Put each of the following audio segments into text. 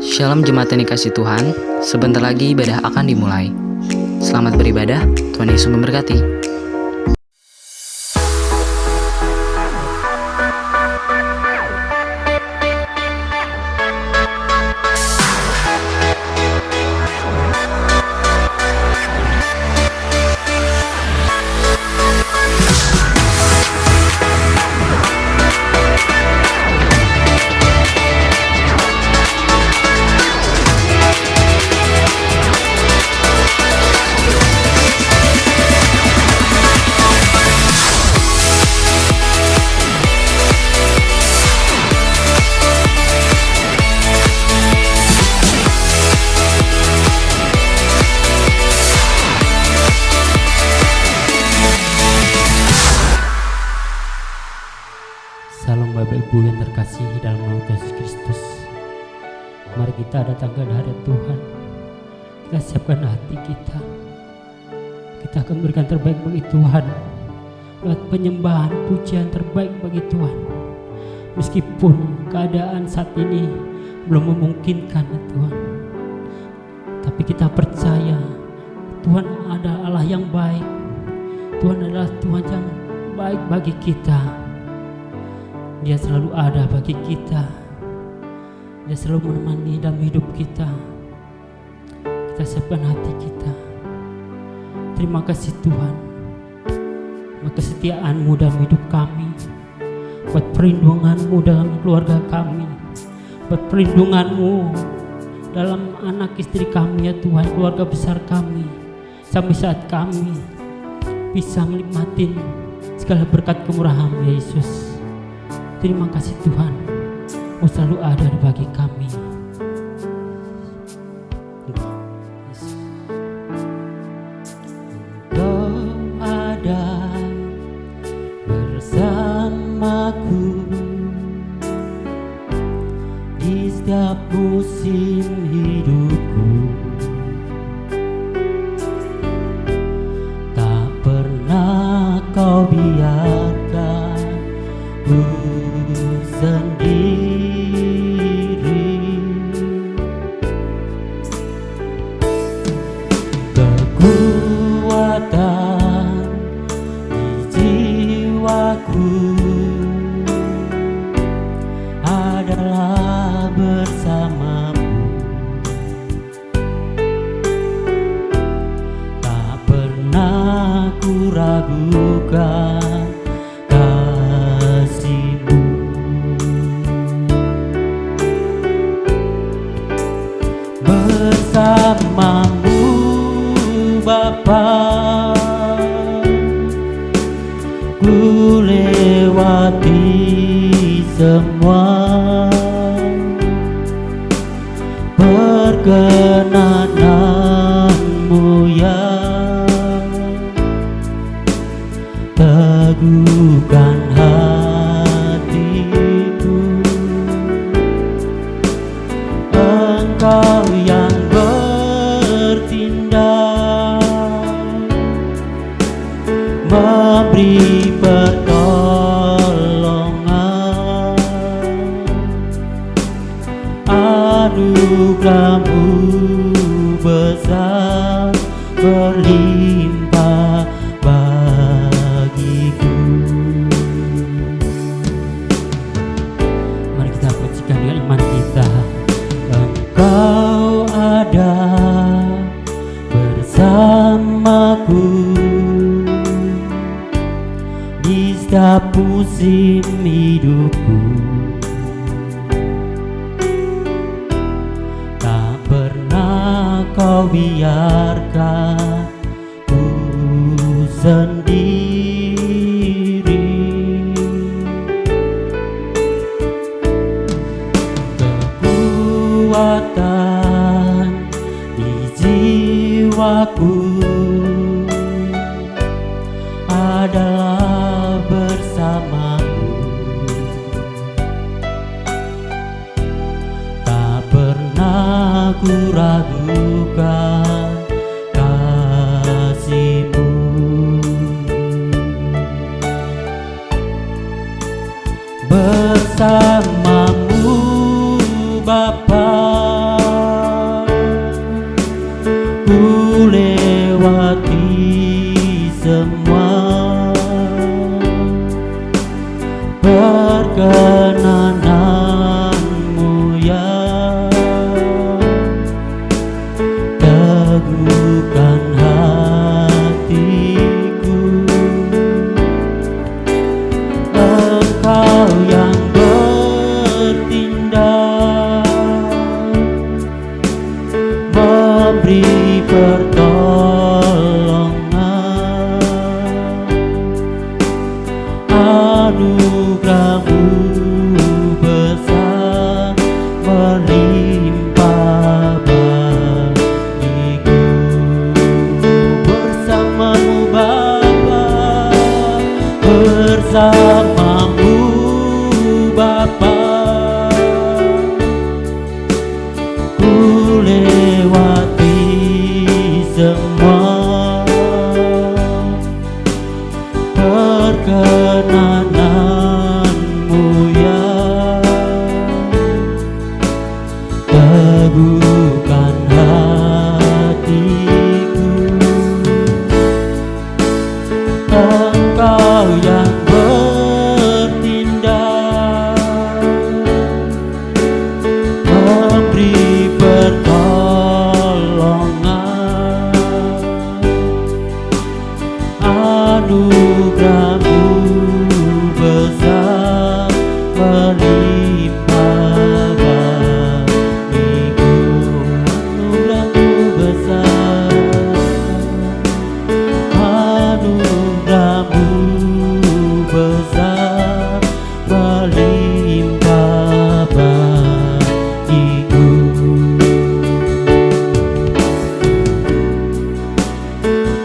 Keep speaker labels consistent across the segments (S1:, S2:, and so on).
S1: Shalom jemaat yang dikasih Tuhan, sebentar lagi ibadah akan dimulai. Selamat beribadah, Tuhan Yesus memberkati.
S2: Salam Bapak Ibu yang terkasih dalam nama Yesus Kristus. Mari kita datang ke hadirat Tuhan. Kita siapkan hati kita. Kita akan berikan terbaik bagi Tuhan. Lewat penyembahan pujian terbaik bagi Tuhan. Meskipun keadaan saat ini belum memungkinkan Tuhan, tapi kita percaya Tuhan ada Allah yang baik. Tuhan adalah Tuhan yang baik bagi kita. Dia selalu ada bagi kita. Dia selalu menemani dalam hidup kita. Kita siapkan hati kita. Terima kasih Tuhan, buat kesetiaan-Mu dalam hidup kami, buat perlindungan-Mu dalam keluarga kami, buat perlindungan-Mu dalam anak istri kami ya Tuhan, keluarga besar kami, sampai saat kami bisa menikmati segala berkat kemurahan Yesus. Terima kasih Tuhan, Mu selalu ada bagi kami. Engkau ada bersamaku di setiap musim hidupku. Tak pernah Kau biarkan ku sendiri. Kekuatan di jiwaku adalah bersamamu. Tak pernah ku ragukan bersamamu Bapa, ku lewati semua perkenanan-Mu yang teguhkan hatiku. Engkau yang memberi pertolongan, anugerah-Mu besar berlimpah bagiku. Mari kita pujikan dengan iman kita. Engkau ada bersamaku di setiap musim hidupku. Tak pernah Kau biarkan ku sendiri. Kekuatan di jiwaku adalah bersamamu. Tak pernah ku ragukan kasih-Mu. Bersamamu Bapa, perkenananmu ya teguhkan hatiku. Engkau yang bertindak memberi pertolongan, anugerahmu besar melimpah bagiku. Bersamamu Bapa, bersamamu Bapa, ku lewati semua perkenananmu ya teguhkan hatiku. Engkau yang bertindak memberi pertolongan, anugerahmu besar melimpah bagiku. Anugerahmu besar, anugerahmu besar melimpah bagiku.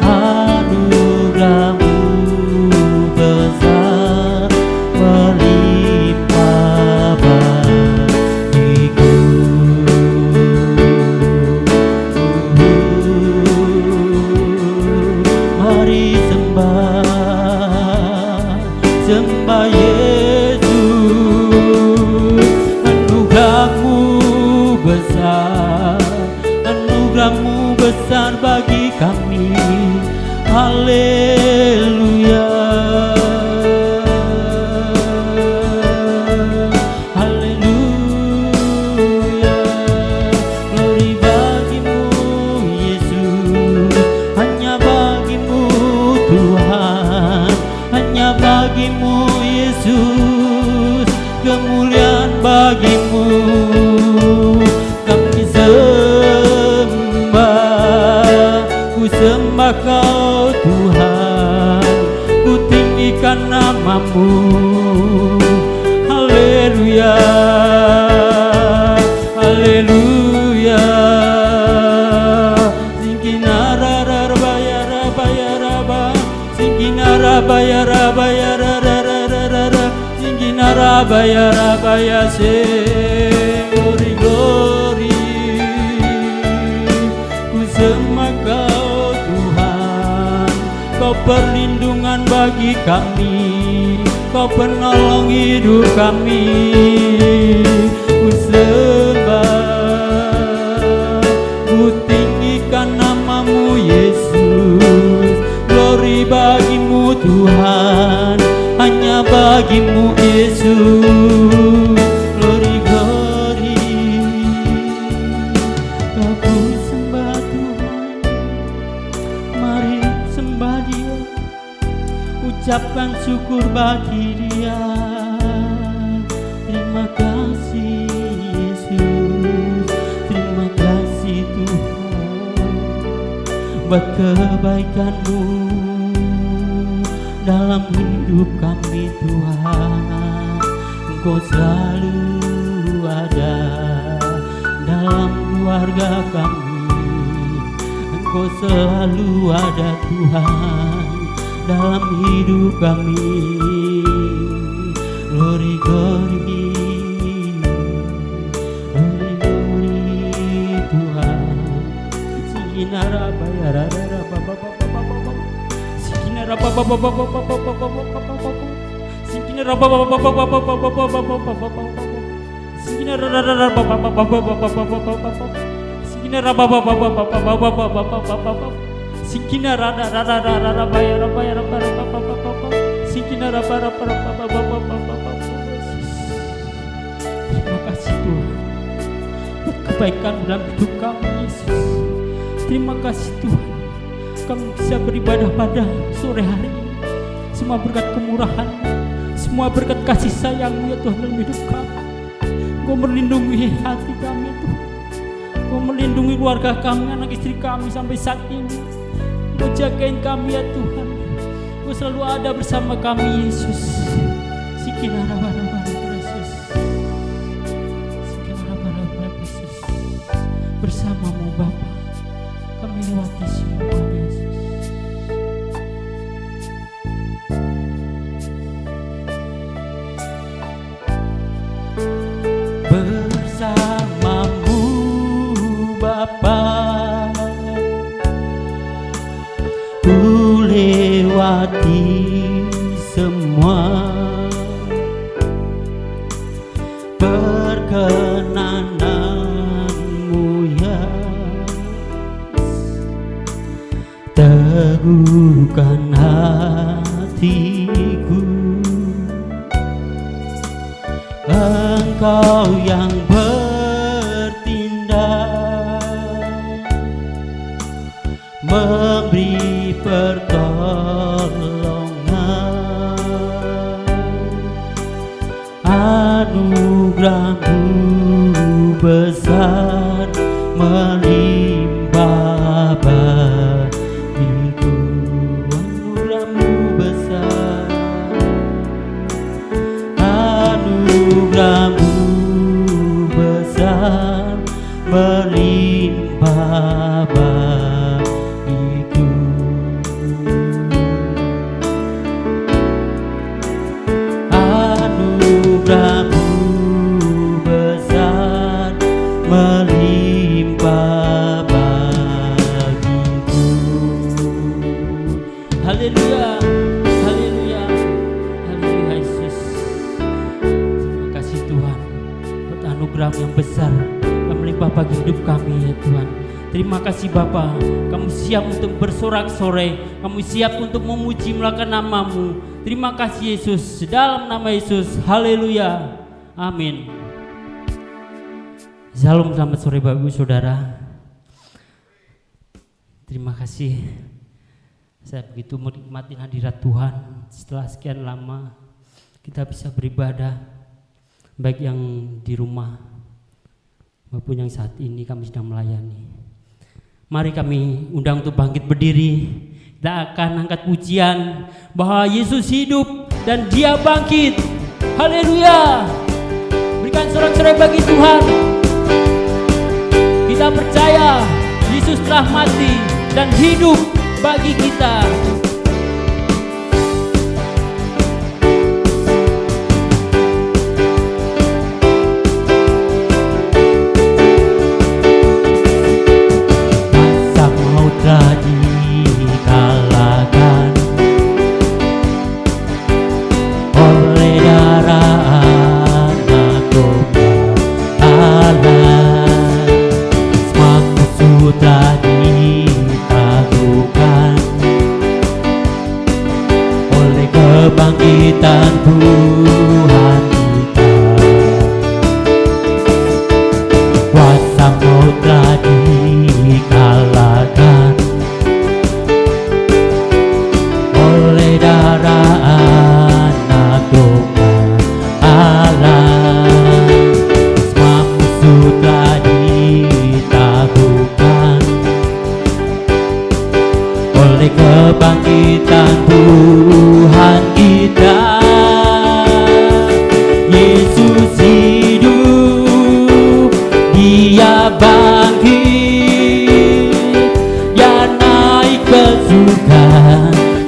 S2: Anugerahmu besar melimpah bagiku. Mari sembah Yesus. Anugerahmu besar, anugerahmu besar bagi kami. Haleluya, haleluya. Glory bagimu Yesus, hanya bagimu Tuhan, hanya bagimu Yesus, kemuliaan bagimu. Kami sembah, ku sembah Kau Tuhan, ku tinggikan namamu. Haleluya, haleluya. Singkinaraba yaraba yaraba, singkinaraba yaraba yararararara, singkinaraba yaraba yase. Glory, glory. Ku sembah Kau Tuhan, Kau perlindungan bagi kami, Kau penolong hidup kami. Ku sembah, ku tinggikan namamu Yesus. Glory bagimu Tuhan, hanya bagimu Yesus. Glory, glory. Aku sembah Tuhan, mari sembah Dia, ucapkan syukur bagi Dia. Terima kasih Yesus, terima kasih Tuhan buat kebaikan-Mu dalam hidup kami Tuhan. Engkau selalu ada dalam keluarga kami, Engkau selalu ada Tuhan dalam hidup kami. Glory, glory, glory, glory Tuhan. Singinara bayara raba baba baba, singinara baba baba baba baba, singinara baba baba baba baba, singinara raba baba baba baba, singinara baba baba baba, singinara rara bayara bayara baba baba, singinara bara bara baba baba baba. kasih Tuhan buat kebaikan dalam hidup kami Yesus. Terima kasih Tuhan, kami bisa beribadah pada sore hari ini. Semua berkat kemurahan, semua berkat kasih sayang-Mu ya Tuhan dalam hidup kami. Engkau melindungi hati kami ya Tuhan. Engkau melindungi keluarga kami, anak istri kami sampai saat ini. Engkau jagain kami ya Tuhan. Engkau selalu ada bersama kami Yesus. Yesus. Bersama-Mu Bapa, kami lewati semua Yesus.
S3: Bersama-Mu Bapa, ku lewati semua perkenanan-Mu ya, teguhkan hatiku. Engkau yang bertindak, memberi pertolongan. Anugerah-Mu besar melimpah bagiku. Anugerah-Mu besar, anugerah-Mu besar melimpah bagiku. Anugerah-Mu besar melimpah bagiku. Haleluya, haleluya, haleluya Yesus. Terima kasih Tuhan buat anugerah yang besar yang melimpah bagi hidup kami ya Tuhan. Terima kasih Bapa, kami siap untuk bersorak-sorai, kami siap untuk memuji melakukan nama-Mu. Terima kasih Yesus, dalam nama Yesus, haleluya, amin. Shalom, selamat sore Bapak Ibu Saudara. Terima kasih, saya begitu menikmati hadirat Tuhan. Setelah sekian lama kita bisa beribadah, baik yang di rumah maupun yang saat ini kami sedang melayani. Mari kami undang untuk bangkit berdiri. Kita akan angkat pujian bahwa Yesus hidup dan Dia bangkit. Haleluya. Berikan sorak-sorai bagi Tuhan. Kita percaya Yesus telah mati dan hidup bagi kita. Telah dikalahkan oleh darah Anak Domba Allah. Semua musuh telah ditaklukkan oleh kebangkitan Tuhan kita. Kuasa maut telah dikalahkan oleh darah Anak Domba Allah. Semua musuh telah ditaklukkan oleh kebangkitan Tuhan kita. Yesus hidup, Dia bangkit, Dia naik ke surga,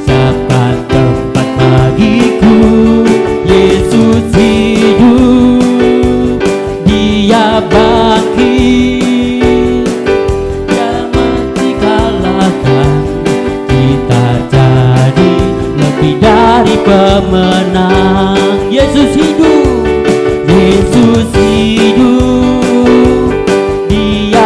S3: siapkan tempat bagiku. Yesus hidup, Dia bangkit, Dia mati kalahkan, kita jadi lebih dari pemenang. Yesus hidup, Yesus hidup, Dia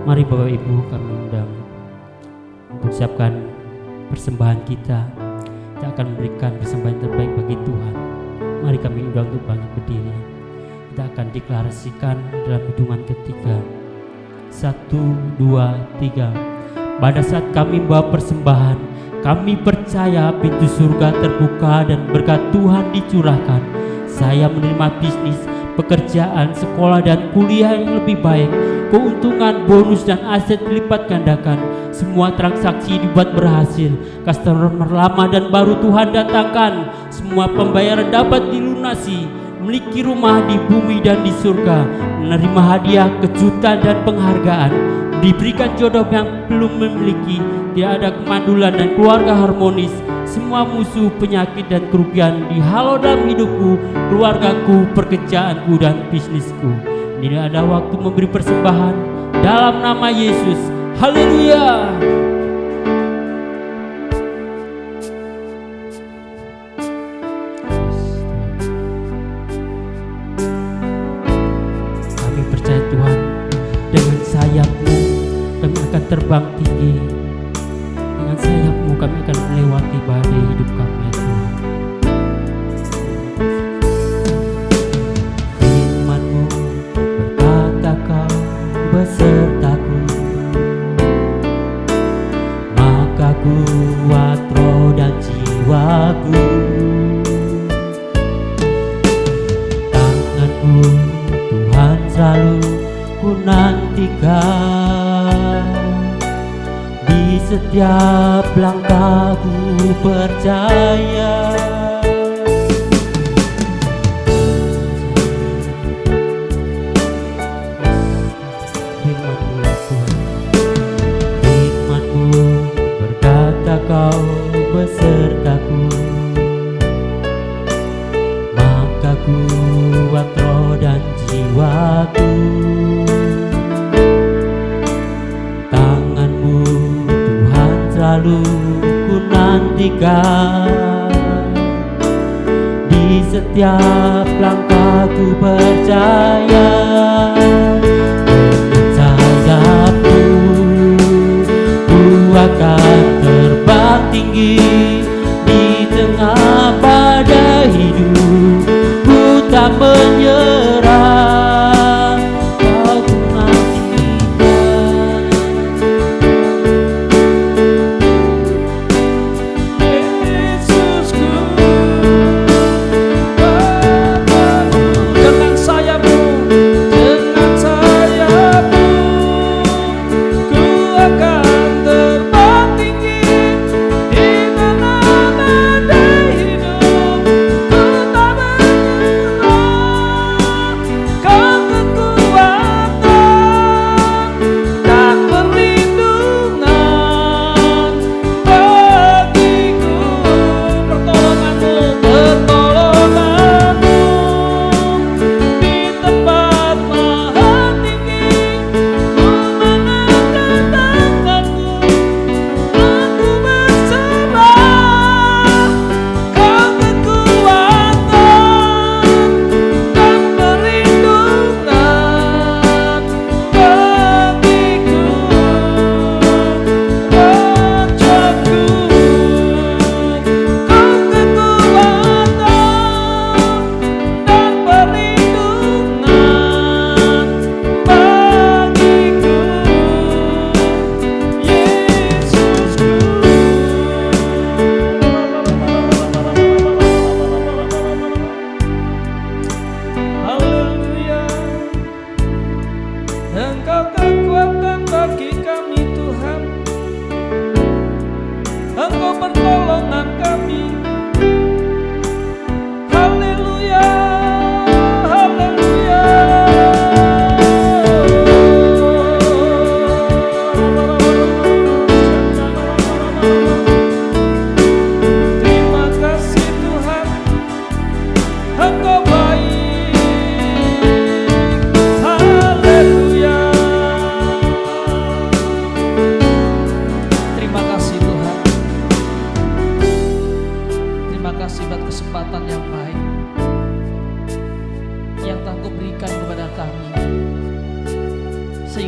S3: Mari Bapak Ibu kami undang untuk siapkan persembahan kita. Kita akan memberikan persembahan terbaik bagi Tuhan. Mari kami undang untuk bangkit berdiri. Kita akan deklarasikan dalam hitungan ketiga. 1, 2, 3. Pada saat kami membawa persembahan, kami percaya pintu surga terbuka dan berkat Tuhan dicurahkan. Saya menerima bisnis, pekerjaan, sekolah dan kuliah yang lebih baik. Keuntungan, bonus dan aset dilipat gandakan. Semua transaksi dibuat berhasil. Customer lama dan baru Tuhan datangkan. Semua pembayaran dapat dilunasi. Memiliki rumah di bumi dan di surga. Menerima hadiah, kejutan dan penghargaan. Diberikan jodoh yang belum memiliki. Tidak ada kemandulan dan keluarga harmonis. Semua musuh, penyakit dan kerugian dihalau dalam hidupku, keluargaku, pekerjaanku dan bisnisku. Ini ada waktu memberi persembahan dalam nama Yesus. Haleluya. Kami percaya Tuhan, dengan sayap-Mu kami akan terbang tinggi. Dengan sayap-Mu kami akan melewati badai hidup kami ya Tuhan. Firman-Mu berkata Kau besertaku, maka kuat roh dan jiwaku. Tangan-Mu Tuhan selalu ku nantikan. Di setiap langkahku percaya. Firman-Mu ya Tuhan, Firman-Mu berkata Kau besertaku, maka kuat roh dan jiwaku. Tangan-Mu Tuhan selalu ku nantikan. Di setiap langkahku percaya. Dengan sayap-Mu ku akan terbang tinggi. Di tengah badai hidup ku tak menyerah. Kau ku nantikan. Yesusku,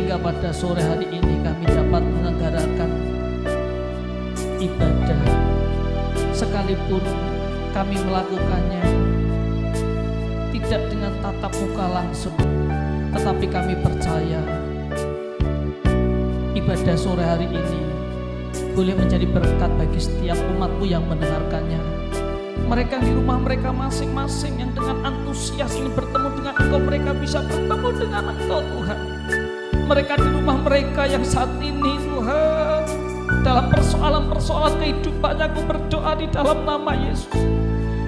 S4: sehingga pada sore hari ini kami dapat menyelenggarakan ibadah, sekalipun kami melakukannya tidak dengan tatap muka langsung, tetapi kami percaya ibadah sore hari ini boleh menjadi berkat bagi setiap umat-Mu yang mendengarkannya. Mereka di rumah mereka masing-masing yang dengan antusias ingin bertemu dengan Engkau, mereka bisa bertemu dengan Engkau Tuhan. Mereka di rumah mereka yang saat ini Tuhan dalam persoalan-persoalan kehidupannya, aku berdoa di dalam nama Yesus,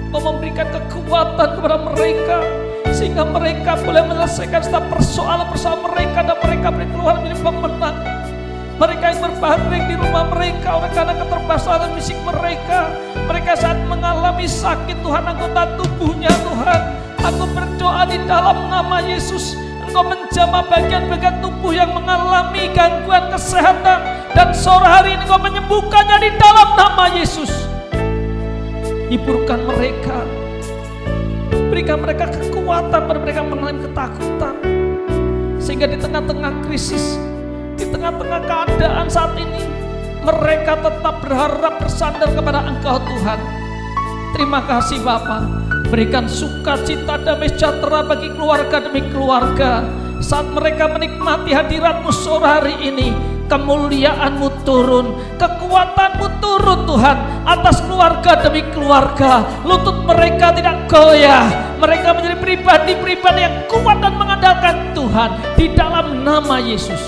S4: Kau memberikan kekuatan kepada mereka sehingga mereka boleh menyelesaikan setiap persoalan-persoalan mereka dan mereka boleh keluar menjadi pemenang. Mereka yang berbaring di rumah mereka oleh karena keterbatasan fisik mereka, mereka saat mengalami sakit Tuhan, anggota tubuhnya Tuhan, aku berdoa di dalam nama Yesus, Engkau menjamah bagian-bagian tubuh yang mengalami gangguan kesehatan, dan sore hari ini Engkau menyembuhkannya di dalam nama Yesus. Hiburkan mereka, berikan mereka kekuatan pada mereka mengalami ketakutan, sehingga di tengah-tengah krisis, di tengah-tengah keadaan saat ini, mereka tetap berharap bersandar kepada Engkau Tuhan. Terima kasih Bapa, berikan sukacita damai sejahtera bagi keluarga demi keluarga saat mereka menikmati hadirat-Mu sore hari ini. Kemuliaan-Mu turun, kekuatan-Mu turun Tuhan atas keluarga demi keluarga. Lutut mereka tidak goyah, mereka menjadi pribadi-pribadi yang kuat dan mengandalkan Tuhan di dalam nama Yesus.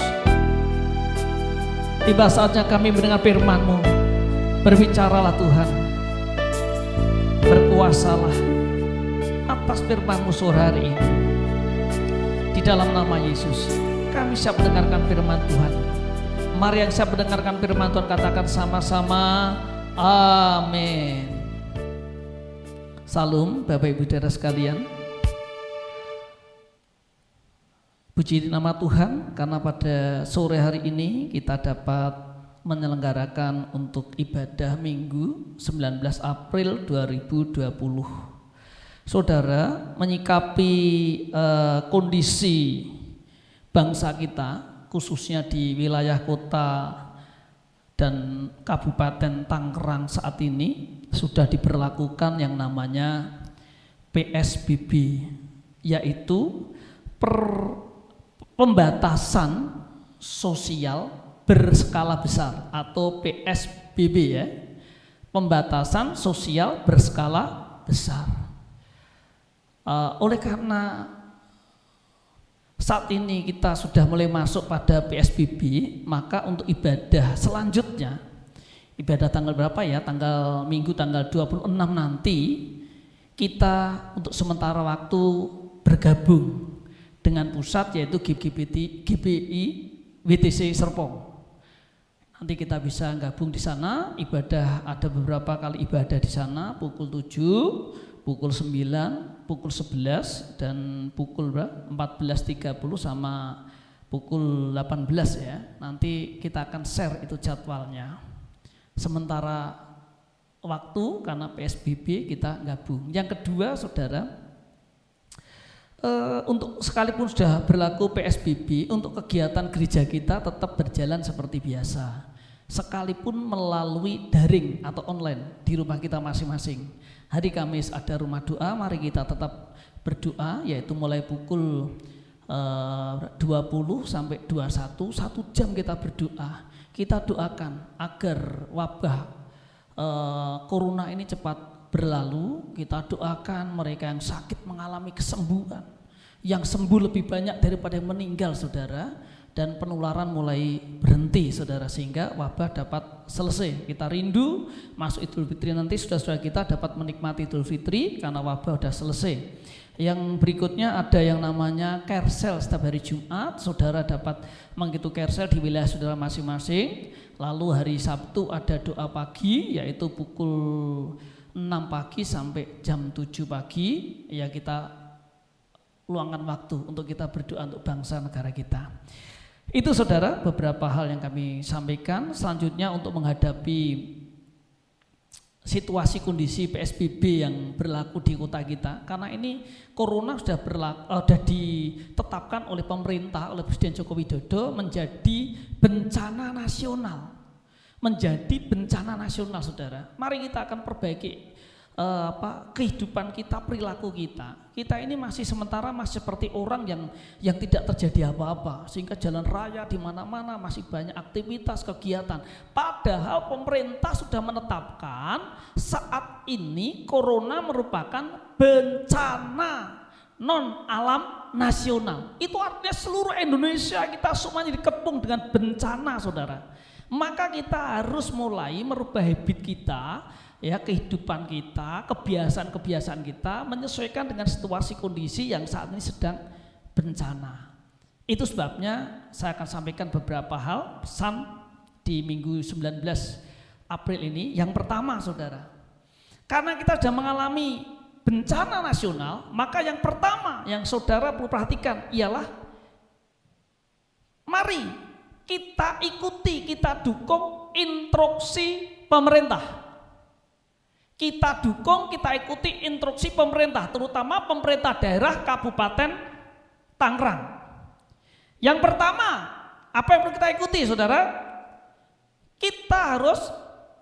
S4: Tiba saatnya kami mendengar firman-Mu. Berbicaralah Tuhan, berkuasalah atas firman-Mu sore hari ini. Di dalam nama Yesus kami siap mendengarkan firman Tuhan. Mari yang siap mendengarkan firman Tuhan katakan sama-sama amin. Salam Bapak Ibu Saudara sekalian. Puji nama Tuhan karena pada sore hari ini kita dapat menyelenggarakan untuk ibadah Minggu 19 April 2020. Saudara, menyikapi kondisi bangsa kita, khususnya di wilayah kota dan Kabupaten Tangerang saat ini sudah diberlakukan yang namanya PSBB, yaitu pembatasan sosial berskala besar atau PSBB ya, pembatasan sosial berskala besar. Oleh karena saat ini kita sudah mulai masuk pada PSBB, maka untuk ibadah selanjutnya, ibadah tanggal berapa ya? Minggu tanggal 26 nanti, kita untuk sementara waktu bergabung dengan pusat yaitu GBI WTC Serpong. Nanti kita bisa gabung di sana, ibadah ada beberapa kali ibadah di sana, pukul 7, pukul 9, pukul 11 dan pukul 14.30 sama pukul 18 ya. Nanti kita akan share itu jadwalnya. Sementara waktu karena PSBB kita gabung. Yang kedua Saudara, untuk sekalipun sudah berlaku PSBB, untuk kegiatan gereja kita tetap berjalan seperti biasa, sekalipun melalui daring atau online di rumah kita masing-masing. Hari Kamis ada rumah doa, mari kita tetap berdoa, yaitu mulai pukul 20 sampai 21, 1 jam kita berdoa. Kita doakan agar wabah corona ini cepat berlalu. Kita doakan mereka yang sakit mengalami kesembuhan, yang sembuh lebih banyak daripada yang meninggal Saudara, dan penularan mulai berhenti Saudara, sehingga wabah dapat selesai. Kita rindu masuk Idul Fitri nanti, saudara-saudara kita dapat menikmati Idul Fitri karena wabah sudah selesai. Yang berikutnya ada yang namanya Kersel setiap hari Jumat, saudara dapat mengikuti Kersel di wilayah saudara masing-masing. Lalu hari Sabtu ada doa pagi, yaitu pukul 6 pagi sampai jam 7 pagi, ya kita luangkan waktu untuk kita berdoa untuk bangsa negara kita. Itu saudara beberapa hal yang kami sampaikan. Selanjutnya untuk menghadapi situasi kondisi PSBB yang berlaku di kota kita, karena ini corona sudah ditetapkan oleh pemerintah, oleh Presiden Joko Widodo menjadi bencana nasional. Saudara. Mari kita akan perbaiki kehidupan kita, perilaku kita. Kita ini masih seperti orang yang tidak terjadi apa-apa, sehingga jalan raya di mana-mana masih banyak aktivitas kegiatan. Padahal pemerintah sudah menetapkan saat ini corona merupakan bencana non alam nasional. Itu artinya seluruh Indonesia kita semuanya dikepung dengan bencana, saudara. Maka kita harus mulai merubah habit kita, ya, kehidupan kita, kebiasaan-kebiasaan kita menyesuaikan dengan situasi kondisi yang saat ini sedang bencana. Itu sebabnya saya akan sampaikan beberapa hal pesan di minggu 19 April ini. Yang pertama, saudara, karena kita sudah mengalami bencana nasional, maka yang pertama yang saudara perlu perhatikan ialah mari kita ikuti, kita dukung instruksi pemerintah. Kita dukung, kita ikuti instruksi pemerintah, terutama pemerintah daerah Kabupaten Tangerang. Yang pertama, apa yang perlu kita ikuti, saudara? Kita harus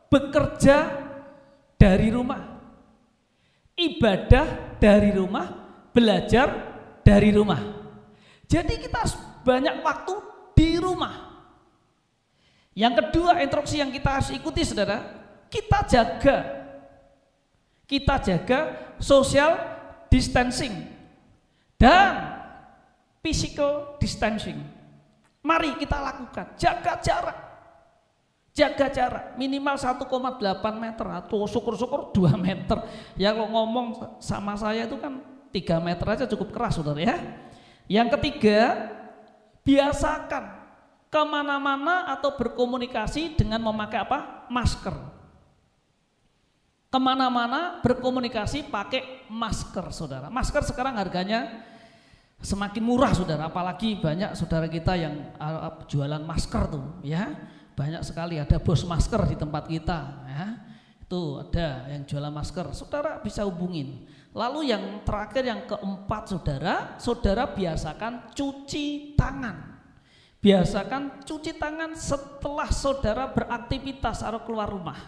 S4: bekerja dari rumah, ibadah dari rumah, belajar dari rumah. Jadi kita banyak waktu di rumah. Yang kedua, instruksi yang kita harus ikuti, saudara, kita jaga social distancing dan physical distancing. Mari kita lakukan, jaga jarak minimal 1,8 meter atau syukur-syukur 2 meter. Ya kalau ngomong sama saya itu kan 3 meter aja cukup keras, saudara, ya. Yang ketiga, biasakan kemana-mana atau berkomunikasi dengan memakai apa? Masker. Kemana-mana berkomunikasi pakai masker, saudara. Masker sekarang harganya semakin murah, saudara. Apalagi banyak saudara kita yang jualan masker tuh, ya. Banyak sekali, ada bos masker di tempat kita, ya. Itu ada yang jualan masker, saudara bisa hubungin. Lalu yang terakhir, yang keempat, saudara biasakan cuci tangan. Biasakan cuci tangan setelah saudara beraktivitas atau keluar rumah.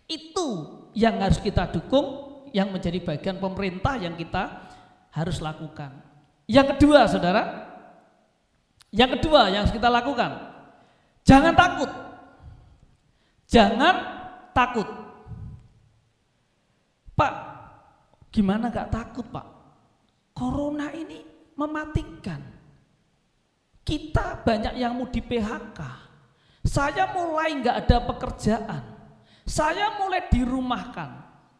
S4: Itu yang harus kita dukung, yang menjadi bagian pemerintah yang kita harus lakukan. Yang kedua, saudara, yang harus kita lakukan, jangan takut. Pak, gimana gak takut, Pak? Corona ini mematikan. Kita banyak yang mau di PHK. Saya mulai gak ada pekerjaan. Saya mulai dirumahkan.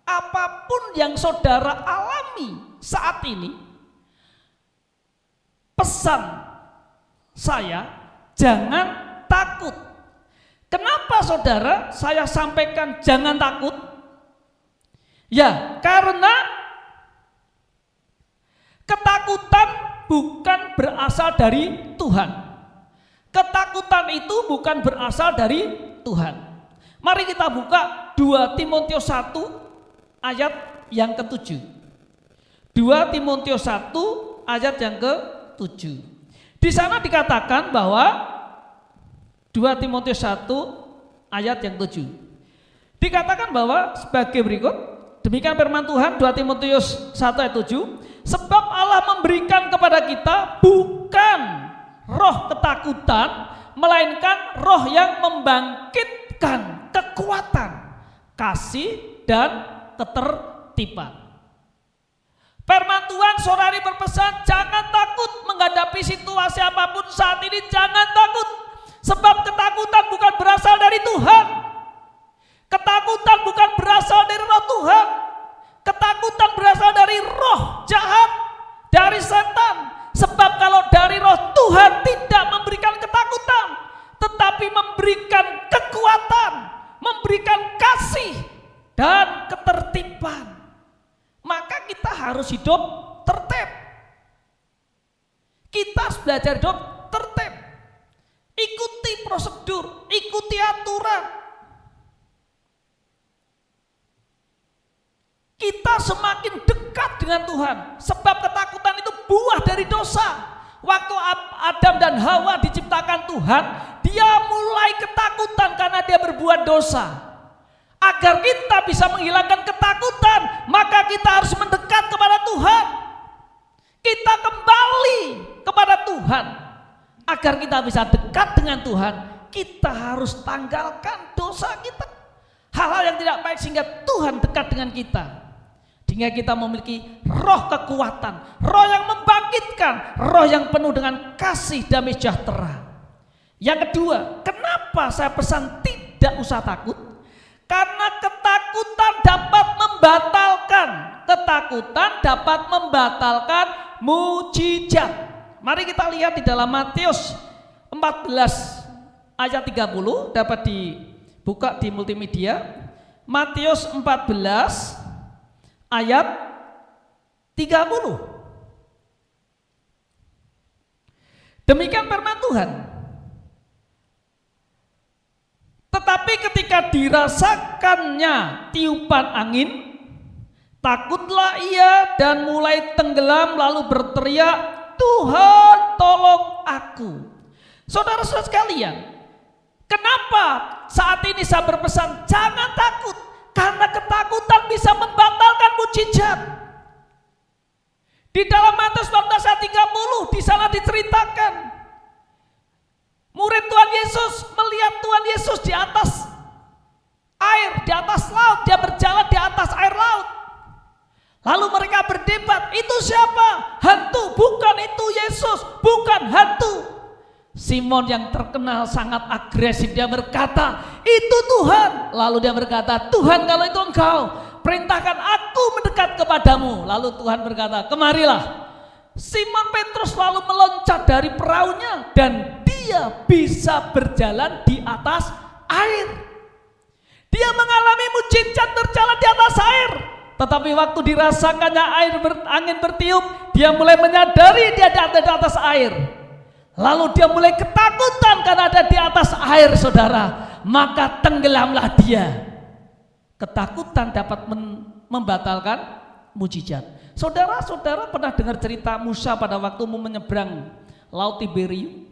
S4: Apapun yang saudara alami saat ini, pesan saya, jangan takut. Kenapa, saudara, saya sampaikan jangan takut? Ya, karena ketakutan bukan berasal dari Tuhan. Ketakutan itu bukan berasal dari Tuhan. Mari kita buka 2 Timotius 1 ayat yang ke-7. 2 Timotius 1 ayat yang ke-7. Di sana dikatakan bahwa 2 Timotius 1 ayat yang 7. Dikatakan bahwa sebagai berikut, demikian firman Tuhan, 2 Timotius 1 ayat 7. Sebab Allah memberikan kepada kita bukan roh ketakutan, melainkan roh yang membangkitkan kekuatan, kasih, dan ketertiban. Firman Tuhan, saudari berpesan, jangan takut menghadapi situasi apapun saat ini, jangan takut. Sebab ketakutan bukan berasal dari Tuhan. Ketakutan bukan berasal dari roh Tuhan. Ketakutan berasal dari roh jahat, dari setan. Sebab kalau dari roh Tuhan tidak memberikan ketakutan, tetapi memberikan kekuatan, memberikan kasih dan ketertiban. Maka kita harus hidup tertib. Kita harus belajar hidup tertib. Ikuti prosedur, ikuti aturan. dengan Tuhan. Sebab ketakutan itu buah dari dosa. Waktu Adam dan Hawa diciptakan Tuhan, dia mulai ketakutan karena dia berbuat dosa. Agar kita bisa menghilangkan ketakutan, maka kita harus mendekat kepada Tuhan. Kita kembali kepada Tuhan. Agar kita bisa dekat dengan Tuhan, kita harus tanggalkan dosa kita. Hal-hal yang tidak baik sehingga Tuhan dekat dengan kita. Sehingga kita memiliki roh kekuatan, roh yang membangkitkan, roh yang penuh dengan kasih damai sejahtera. Yang kedua, kenapa saya pesan tidak usah takut? Karena ketakutan dapat membatalkan mujizat. Mari kita lihat di dalam Matius 14 ayat 30, dapat dibuka di multimedia. Matius 14 ayat 30. Demikian firman Tuhan. Tetapi ketika dirasakannya tiupan angin, takutlah ia dan mulai tenggelam lalu berteriak, Tuhan tolong aku. Saudara-saudara sekalian, kenapa saat ini saya berpesan jangan takut? Karena ketakutan bisa membatalkan mujizat. Di dalam Matius 14 ayat 30 di sana diceritakan murid Tuhan Yesus melihat Tuhan Yesus di atas air, di atas laut, dia berjalan di atas air laut. Lalu mereka berdebat, itu siapa? Hantu, bukan itu Yesus, bukan hantu. Simon yang terkenal sangat agresif, dia berkata, itu Tuhan. Lalu dia berkata, Tuhan kalau itu engkau, perintahkan aku mendekat kepadamu. Lalu Tuhan berkata, kemarilah. Simon Petrus lalu meloncat dari perahunya dan dia bisa berjalan di atas air. Dia mengalami mujizat berjalan di atas air. Tetapi waktu dirasakannya angin bertiup, dia mulai menyadari dia ada di atas air. Lalu dia mulai ketakutan karena ada di atas air, saudara. Maka tenggelamlah dia. Ketakutan dapat membatalkan mujizat. Saudara-saudara pernah dengar cerita Musa pada waktu mau menyeberang Laut Tiberium?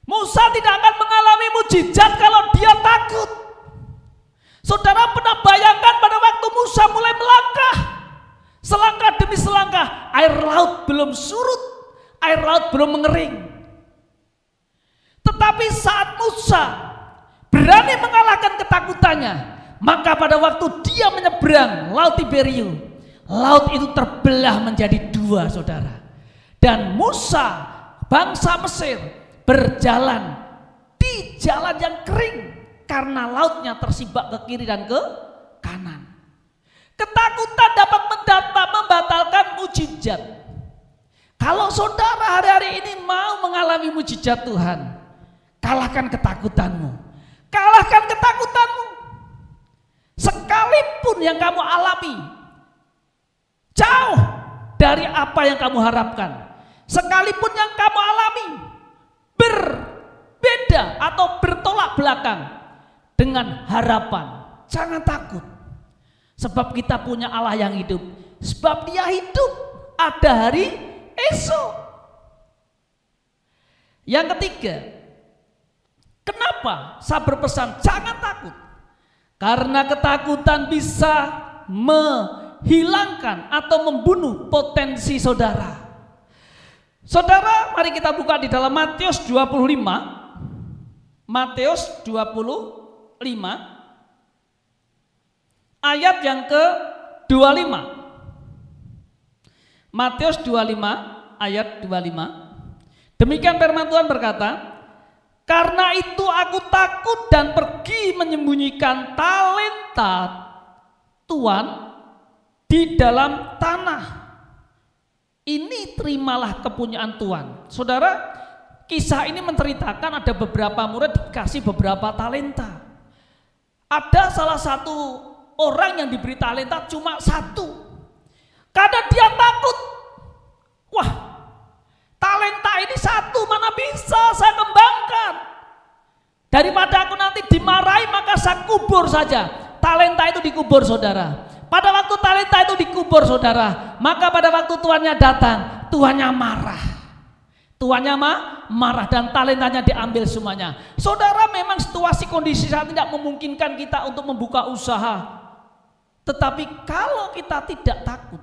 S4: Musa tidak akan mengalami mujizat kalau dia takut. Saudara pernah bayangkan pada waktu Musa mulai melangkah, selangkah demi selangkah, air laut belum surut, air laut belum mengering. Tetapi saat Musa berani mengalahkan ketakutannya, maka pada waktu dia menyeberang Laut Tiberium, laut itu terbelah menjadi dua, saudara. Dan Musa, bangsa Mesir, berjalan di jalan yang kering karena lautnya tersibak ke kiri dan ke kanan. Ketakutan dapat membatalkan mujizat. Kalau saudara hari-hari ini mau mengalami mujizat Tuhan, kalahkan ketakutanmu. Kalahkan ketakutanmu. Sekalipun yang kamu alami jauh dari apa yang kamu harapkan, sekalipun yang kamu alami berbeda atau bertolak belakang dengan harapan, jangan takut. Sebab kita punya Allah yang hidup. Sebab dia hidup, ada hari esok. Yang ketiga, kenapa saya berpesan jangan takut? Karena ketakutan bisa menghilangkan atau membunuh potensi saudara. Saudara, mari kita buka di dalam Matius 25. Matius 25 ayat yang ke-25. Matius 25 ayat 25. Demikian firman Tuhan berkata, karena itu aku takut dan pergi menyembunyikan talenta Tuhan di dalam tanah. Ini terimalah kepunyaan Tuhan. Saudara, kisah ini menceritakan ada beberapa murid dikasih beberapa talenta. Ada salah satu orang yang diberi talenta cuma satu. Karena dia takut. Wah, talenta ini satu mana bisa saya kembangkan. Daripada aku nanti dimarahi maka saya kubur saja. Talenta itu dikubur, saudara. Pada waktu talenta itu dikubur saudara, maka pada waktu tuannya datang, tuannya marah. Tuannya marah dan talentanya diambil semuanya. Saudara, memang situasi kondisi saat tidak memungkinkan kita untuk membuka usaha. Tetapi kalau kita tidak takut,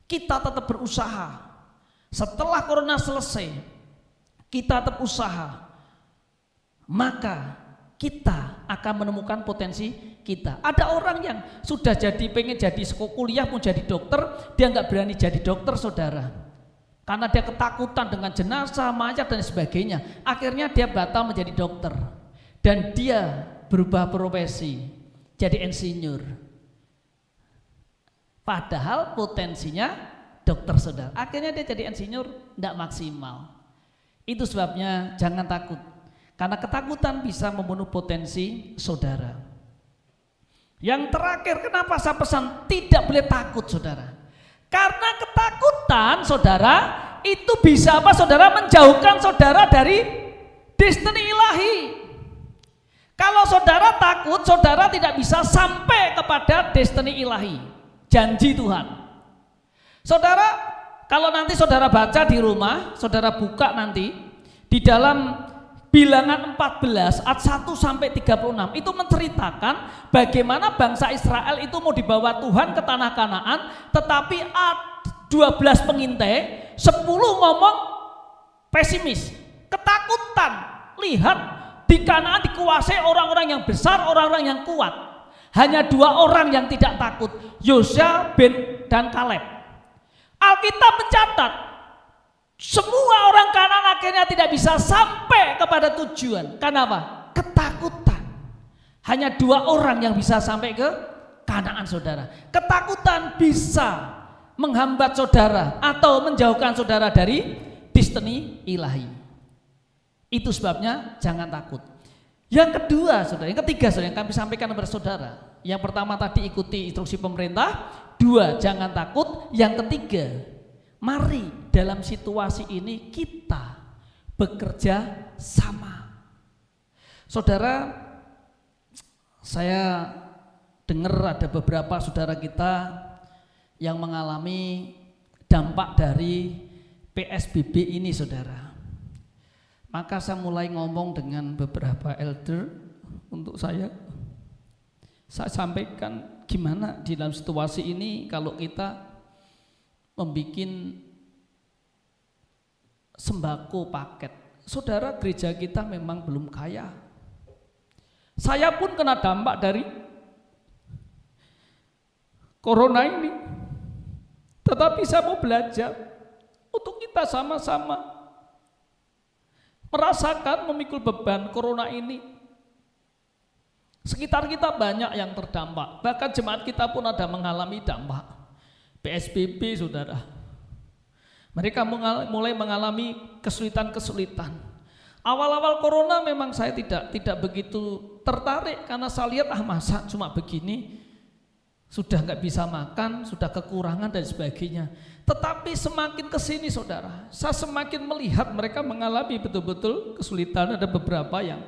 S4: kita tetap berusaha. Setelah corona selesai, kita tetap usaha, maka kita akan menemukan potensi kita. Ada orang yang sudah pengen jadi kuliah mau jadi dokter, dia nggak berani jadi dokter saudara, karena dia ketakutan dengan jenazah, mayat dan sebagainya. Akhirnya dia batal menjadi dokter dan dia berubah profesi jadi insinyur. Padahal potensinya dokter saudara. Akhirnya dia jadi insinyur, tidak maksimal. Itu sebabnya jangan takut, karena ketakutan bisa membunuh potensi saudara. Yang terakhir, kenapa saya pesan tidak boleh takut saudara? Karena ketakutan saudara itu bisa saudara menjauhkan saudara dari destiny ilahi. Kalau saudara takut, saudara tidak bisa sampai kepada destiny ilahi, janji Tuhan. Saudara, kalau nanti saudara baca di rumah, saudara buka nanti di dalam Bilangan 14 ayat 1 sampai 36 itu menceritakan bagaimana bangsa Israel itu mau dibawa Tuhan ke tanah Kanaan, tetapi 12 pengintai, 10 ngomong pesimis, ketakutan. Lihat di Kanaan dikuasai orang-orang yang besar, orang-orang yang kuat. Hanya 2 orang yang tidak takut, Yosua dan Kaleb. Alkitab mencatat semua orang Kanaan akhirnya tidak bisa sampai kepada tujuan. Kenapa? Ketakutan. Hanya 2 orang yang bisa sampai ke Kanaan saudara. Ketakutan bisa menghambat saudara atau menjauhkan saudara dari destiny ilahi. Itu sebabnya jangan takut. Yang kedua saudara, yang ketiga saudara, yang kami sampaikan kepada saudara. Yang pertama tadi ikuti instruksi pemerintah. 2, jangan takut. Yang ketiga, mari dalam situasi ini kita bekerja sama. Saudara, saya dengar ada beberapa saudara kita yang mengalami dampak dari PSBB ini saudara. Maka saya mulai ngomong dengan beberapa elder untuk saya sampaikan gimana di dalam situasi ini kalau kita membuat sembako paket. Saudara, gereja kita memang belum kaya. Saya pun kena dampak dari corona ini. Tetapi saya mau belajar untuk kita sama-sama merasakan memikul beban corona ini. Sekitar kita banyak yang terdampak. Bahkan jemaat kita pun ada mengalami dampak PSBB saudara. Mereka mulai mengalami kesulitan-kesulitan. Awal-awal corona memang saya tidak begitu tertarik, karena saya lihat masa cuma begini, sudah nggak bisa makan, sudah kekurangan dan sebagainya. Tetapi semakin kesini saudara, saya semakin melihat mereka mengalami betul-betul kesulitan. Ada beberapa yang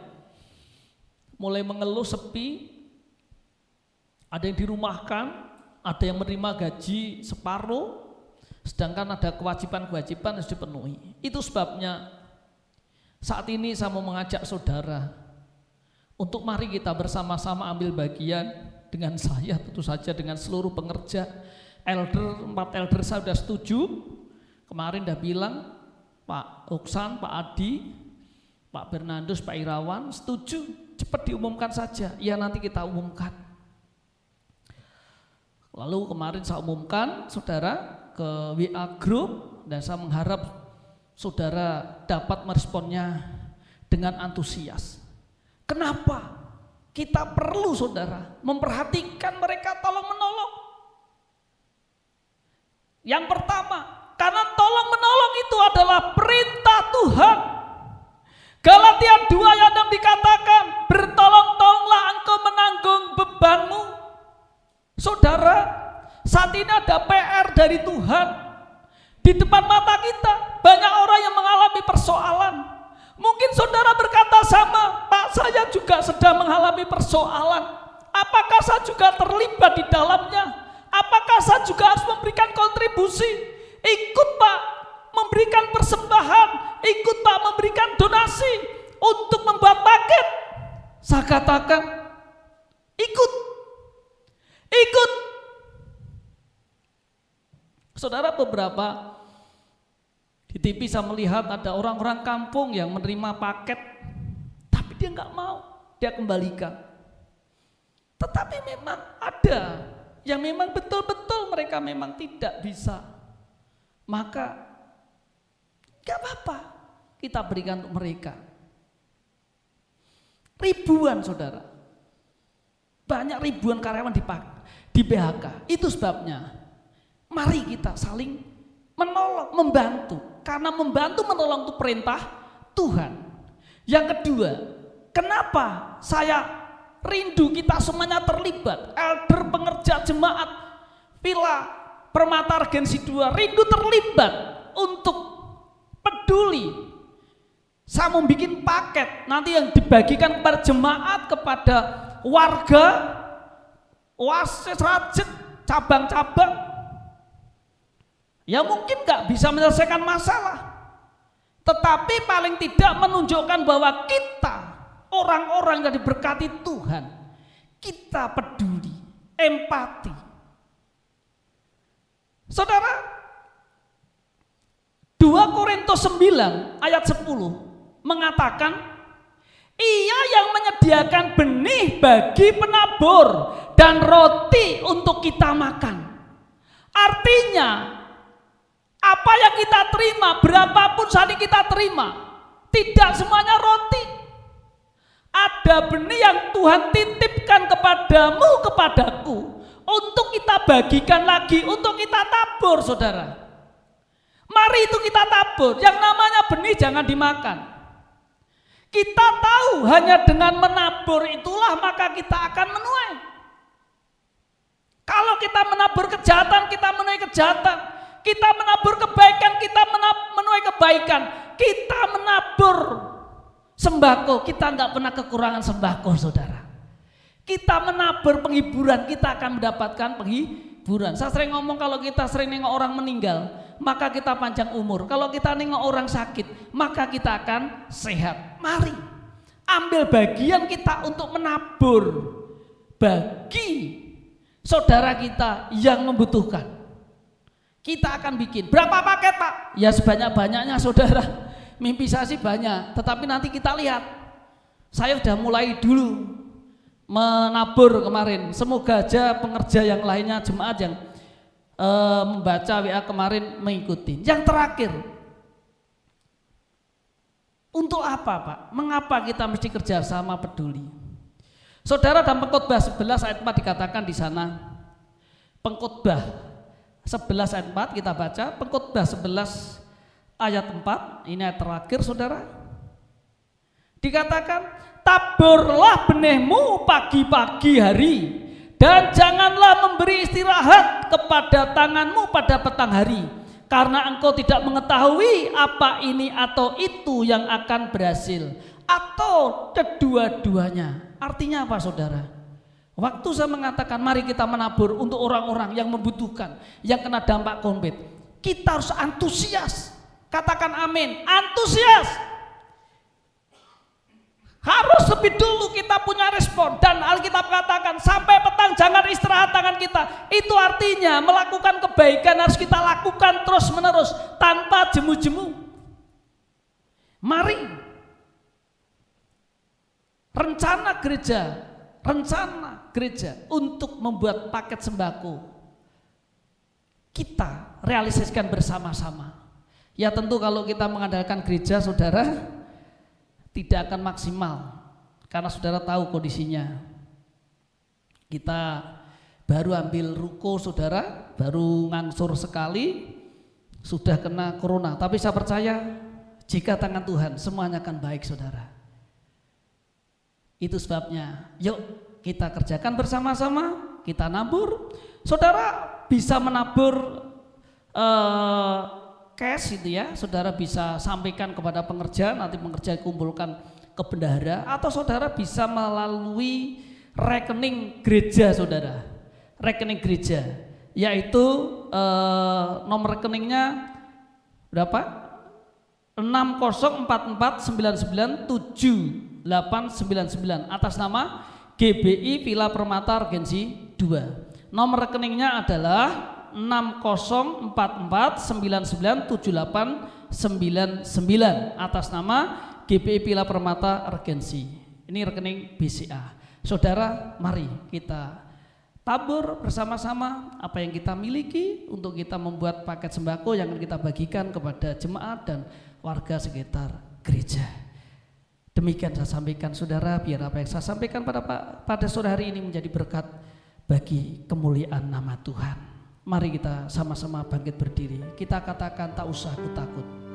S4: mulai mengeluh sepi, ada yang dirumahkan, ada yang menerima gaji separuh, sedangkan ada kewajiban-kewajiban harus dipenuhi. Itu sebabnya saat ini saya mau mengajak saudara untuk mari kita bersama-sama ambil bagian dengan saya, tentu saja dengan seluruh pengerja. 4 elder saya sudah setuju. Kemarin udah bilang Pak Oksan, Pak Adi, Pak Bernandus, Pak Irawan setuju, cepat diumumkan saja. Ya nanti kita umumkan. Lalu kemarin saya umumkan saudara ke WA Group dan saya mengharap saudara dapat meresponnya dengan antusias. Kenapa? Kita perlu saudara memperhatikan mereka tolong menolong. Yang pertama, karena tolong menolong itu adalah perintah Tuhan. Galatia 2 ayat 6 dikatakan, bertolong-tolonglah engkau menanggung bebanmu. Saudara, saat ini ada PR dari Tuhan. Di depan mata kita banyak orang yang mengalami persoalan. Mungkin saudara berkata sama, Pak, saya juga sedang mengalami persoalan. Apakah saya juga terlibat di dalamnya? apakah saya juga harus memberikan kontribusi? Ikut Pak, memberikan persembahan, ikut Pak memberikan donasi untuk membuat paket. Saya katakan, ikut. Saudara, beberapa di TV saya melihat ada orang-orang kampung yang menerima paket, tapi dia nggak mau, dia kembalikan. Tetapi memang ada yang memang betul-betul mereka memang tidak bisa, maka gak apa-apa, kita berikan untuk mereka. Ribuan saudara, banyak ribuan karyawan di PHK. Itu sebabnya mari kita saling menolong, membantu. Karena membantu menolong itu perintah Tuhan. Yang kedua, kenapa saya rindu kita semuanya terlibat? Elder, pengerja jemaat, Villa Permata Regensi 2 rindu terlibat untuk peduli. Saya mau bikin paket nanti yang dibagikan kepada jemaat, kepada warga, oasis, rajit, cabang-cabang. Ya mungkin gak bisa menyelesaikan masalah, tetapi paling tidak menunjukkan bahwa kita orang-orang yang diberkati Tuhan, kita peduli, empati. Saudara, 2 Korintus 9 ayat 10 mengatakan, Ia yang menyediakan benih bagi penabur dan roti untuk kita makan. Artinya, apa yang kita terima, berapapun saat ini kita terima, tidak semuanya roti. Ada benih yang Tuhan titipkan kepadamu, kepadaku, untuk kita bagikan lagi, untuk kita tabur, saudara. Mari itu kita tabur, yang namanya benih jangan dimakan. Kita tahu hanya dengan menabur itulah maka kita akan menuai. Kalau kita menabur kejahatan, kita menuai kejahatan. Kita menabur kebaikan, kita menuai kebaikan. Kita menabur sembako, kita enggak pernah kekurangan sembako, saudara. Kita menabur penghiburan, kita akan mendapatkan penghiburan. Saya sering ngomong, kalau kita sering nengok orang meninggal, maka kita panjang umur. Kalau kita nengok orang sakit, maka kita akan sehat. Mari ambil bagian kita untuk menabur bagi saudara kita yang membutuhkan. Kita akan bikin berapa paket, Pak? Ya sebanyak-banyaknya, saudara. Mimpi saya sih banyak, tetapi nanti kita lihat. Saya sudah mulai dulu menabur kemarin. Semoga aja pengerja yang lainnya, jemaat yang membaca WA kemarin mengikuti. Yang terakhir, untuk apa, Pak? Mengapa kita mesti kerjasama peduli? Saudara, dalam Pengkhotbah 11 ayat 4 dikatakan di sana, Pengkhotbah 11 ayat 4 kita baca, Pengkhotbah 11 ayat 4, ini ayat terakhir, saudara. Dikatakan, taburlah benihmu pagi-pagi hari, dan janganlah memberi istirahat kepada tanganmu pada petang hari, karena engkau tidak mengetahui apa ini atau itu yang akan berhasil, atau kedua-duanya. Artinya apa, saudara? Waktu saya mengatakan mari kita menabur untuk orang-orang yang membutuhkan, yang kena dampak COVID, kita harus antusias. Katakan amin, antusias. Harus lebih dulu kita punya respon. Dan Alkitab katakan sampai petang jangan istirahat tangan kita. Itu artinya melakukan kebaikan harus kita lakukan terus menerus tanpa jemu-jemu. Mari rencana gereja untuk membuat paket sembako kita realisasikan bersama-sama. Ya tentu kalau kita mengandalkan gereja, saudara, tidak akan maksimal karena saudara tahu kondisinya. Kita baru ambil ruko, saudara, baru ngangsur sekali sudah kena corona. Tapi saya percaya jika tangan Tuhan semuanya akan baik, saudara. Itu sebabnya yuk kita kerjakan bersama-sama, kita nabur. Saudara bisa menabur cash itu ya, saudara bisa sampaikan kepada pengerja, nanti pengerja kumpulkan ke bendahara, atau saudara bisa melalui rekening gereja, saudara. Rekening gereja. yaitu nomor rekeningnya berapa? 6044997899 atas nama GBI Villa Permata Regensi 2. Nomor rekeningnya adalah 6044997899 atas nama GBI Villa Permata Regensi. Ini rekening BCA. Saudara, mari kita tabur bersama-sama apa yang kita miliki untuk kita membuat paket sembako yang akan kita bagikan kepada jemaat dan warga sekitar gereja. Demikian saya sampaikan saudara, biar apa yang saya sampaikan pada sore hari ini menjadi berkat bagi kemuliaan nama Tuhan. Mari kita sama-sama bangkit berdiri. Kita katakan, tak usah aku takut.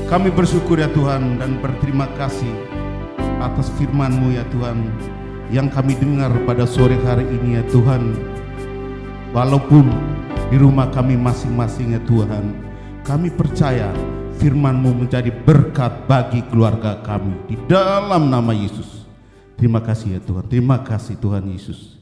S5: Kami bersyukur ya Tuhan dan berterima kasih atas firman-Mu ya Tuhan yang kami dengar pada sore hari ini ya Tuhan. Walaupun di rumah kami masing-masing ya Tuhan, kami percaya firman-Mu menjadi berkat bagi keluarga kami di dalam nama Yesus. Terima kasih ya Tuhan, terima kasih Tuhan Yesus.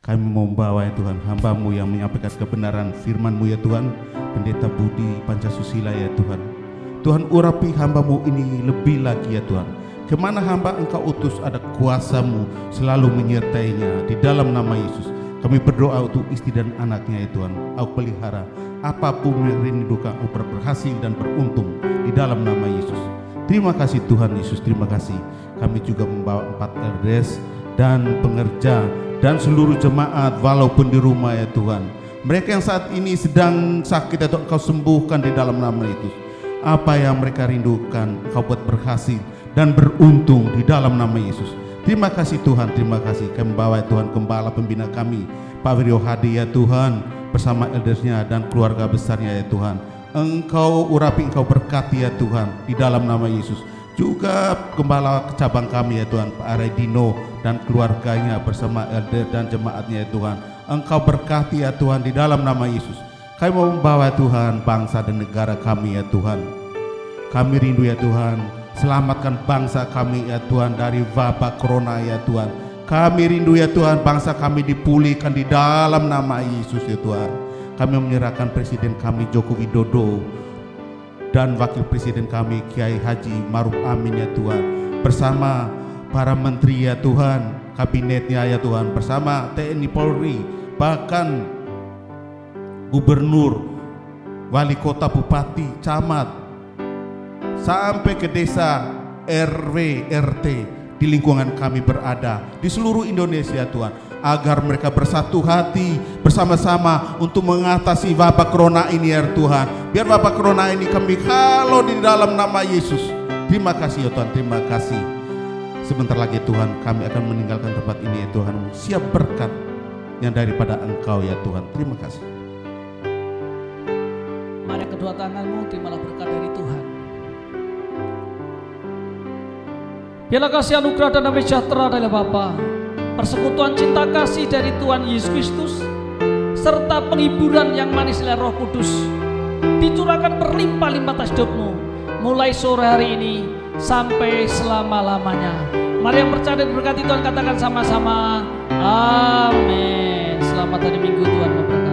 S5: Kami mau membawa ya Tuhan hamba-Mu yang menyampaikan kebenaran firman-Mu ya Tuhan, Pendeta Budi Pancasusila ya Tuhan. Tuhan, urapi hamba-Mu ini lebih lagi ya Tuhan. Kemana hamba Engkau utus ada kuasa-Mu selalu menyertainya di dalam nama Yesus. Kami berdoa untuk istri dan anaknya ya Tuhan. Engkau pelihara apapun yang rindukan, Engkau berhasil dan beruntung di dalam nama Yesus. Terima kasih Tuhan Yesus, terima kasih. Kami juga membawa 4 LDS dan pengerja dan seluruh jemaat walaupun di rumah ya Tuhan. Mereka yang saat ini sedang sakit atau Engkau sembuhkan di dalam nama Yesus. Apa yang mereka rindukan Engkau buat berhasil dan beruntung di dalam nama Yesus. Terima kasih Tuhan, terima kasih. Kami membawa Tuhan Gembala pembina kami Pak Wiryo Hadi ya Tuhan, bersama eldersnya dan keluarga besarnya ya Tuhan. Engkau urapi, Engkau berkati ya Tuhan di dalam nama Yesus. Juga Gembala cabang kami ya Tuhan, Pak Aredino dan keluarganya bersama elder dan jemaatnya ya Tuhan. Engkau berkati ya Tuhan di dalam nama Yesus. Kami mau membawa Tuhan bangsa dan negara kami ya Tuhan. Kami rindu ya Tuhan, selamatkan bangsa kami ya Tuhan dari wabah corona ya Tuhan. Kami rindu ya Tuhan, bangsa kami dipulihkan di dalam nama Yesus ya Tuhan. Kami menyerahkan Presiden kami Joko Widodo dan Wakil Presiden kami Kiai Haji Maruf Amin ya Tuhan, bersama para menteri ya Tuhan, kabinetnya ya Tuhan, bersama TNI Polri, bahkan gubernur, wali kota, bupati, camat, sampai ke desa, RW, RT di lingkungan kami berada di seluruh Indonesia Tuhan, agar mereka bersatu hati bersama-sama untuk mengatasi wabah corona ini ya Tuhan. Biar wabah corona ini kami halau di dalam nama Yesus. Terima kasih ya Tuhan, terima kasih. Sebentar lagi Tuhan kami akan meninggalkan tempat ini ya Tuhan, siap berkat yang daripada Engkau ya Tuhan. Terima kasih.
S4: Mari kedua tanganmu, terimalah berkat dari Tuhan. Biarlah kasih anugerah dan damai sejahtera dari Bapa, persekutuan cinta kasih dari Tuhan Yesus Kristus, serta penghiburan yang manis dari Roh Kudus dicurahkan berlimpah-limpah atas hidupmu, mulai sore hari ini sampai selama-lamanya. Mari yang percaya dan berkati Tuhan katakan sama-sama, amin. Selamat hari Minggu, Tuhan memberkati.